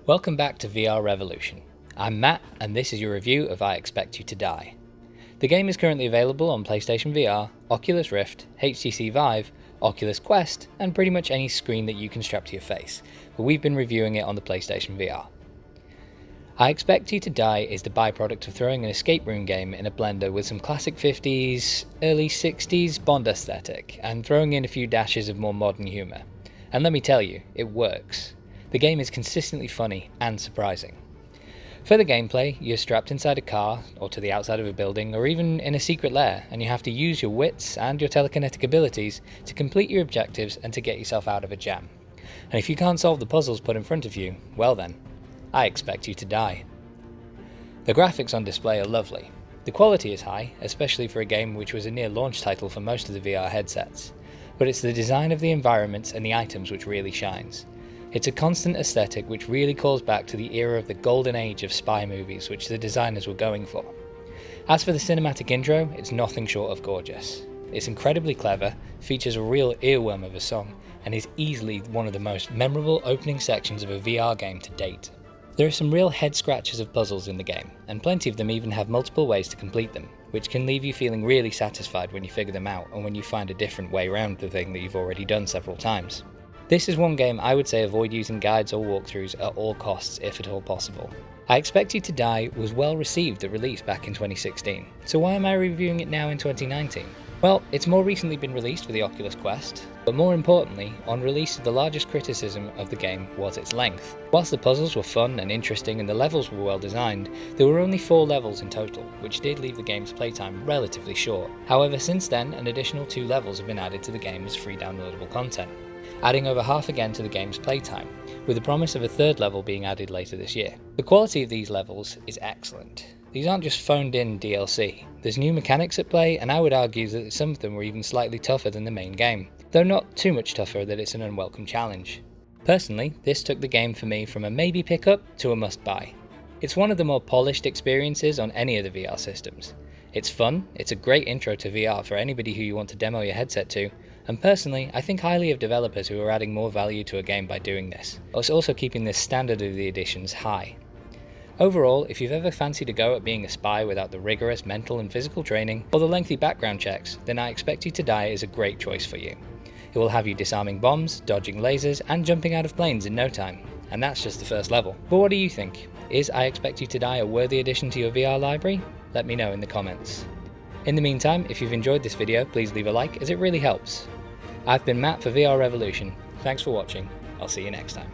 Welcome back to VR Revolution. I'm Matt, and this is your review of I Expect You to Die. The game is currently available on PlayStation VR, Oculus Rift, HTC Vive, Oculus Quest, and pretty much any screen that you can strap to your face, but we've been reviewing it on the PlayStation VR. I Expect You to Die is the byproduct of throwing an escape room game in a blender with some classic 50s, early 60s Bond aesthetic, and throwing in a few dashes of more modern humour. And let me tell you, it works. The game is consistently funny and surprising. For the gameplay, you're strapped inside a car, or to the outside of a building, or even in a secret lair, and you have to use your wits and your telekinetic abilities to complete your objectives and to get yourself out of a jam. And if you can't solve the puzzles put in front of you, well then, I expect you to die. The graphics on display are lovely. The quality is high, especially for a game which was a near launch title for most of the VR headsets. But it's the design of the environments and the items which really shines. It's a constant aesthetic which really calls back to the era of the golden age of spy movies which the designers were going for. As for the cinematic intro, it's nothing short of gorgeous. It's incredibly clever, features a real earworm of a song, and is easily one of the most memorable opening sections of a VR game to date. There are some real head scratchers of puzzles in the game, and plenty of them even have multiple ways to complete them, which can leave you feeling really satisfied when you figure them out and when you find a different way around the thing that you've already done several times. This is one game I would say avoid using guides or walkthroughs at all costs if at all possible. I Expect You to Die was well received at release back in 2016, so why am I reviewing it now in 2019? Well, it's more recently been released for the Oculus Quest, but more importantly, on release the largest criticism of the game was its length. Whilst the puzzles were fun and interesting and the levels were well designed, there were only 4 levels in total, which did leave the game's playtime relatively short. However, since then, an additional 2 levels have been added to the game as free downloadable content, adding over half again to the game's playtime, with the promise of a 3rd level being added later this year. The quality of these levels is excellent. These aren't just phoned in DLC. There's new mechanics at play, and I would argue that some of them were even slightly tougher than the main game, though not too much tougher that it's an unwelcome challenge. Personally, this took the game for me from a maybe pick up to a must buy. It's one of the more polished experiences on any of the VR systems. It's fun, it's a great intro to VR for anybody who you want to demo your headset to, and personally, I think highly of developers who are adding more value to a game by doing this, whilst also keeping the standard of the editions high. Overall, if you've ever fancied a go at being a spy without the rigorous mental and physical training, or the lengthy background checks, then I Expect You to Die is a great choice for you. It will have you disarming bombs, dodging lasers, and jumping out of planes in no time. And that's just the first level. But what do you think? Is I Expect You to Die a worthy addition to your VR library? Let me know in the comments. In the meantime, if you've enjoyed this video, please leave a like as it really helps. I've been Matt for VR Revolution. Thanks for watching. I'll see you next time.